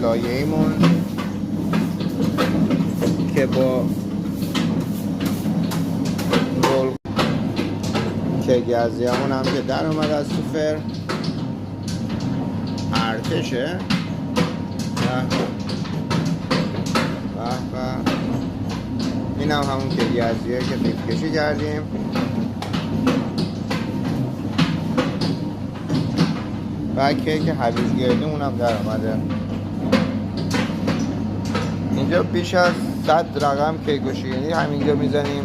لایه‌ایمون که با رول کیک یزدیمون هم که در اومد از سوفر ارتشه. به این هم همون کیک یزدیه که قیف کشی کردیم. و کیک هویجگردیمون هم در اومده. اینجا بیش از 100 رقم کیک و شیرینی همینجا میزنیم.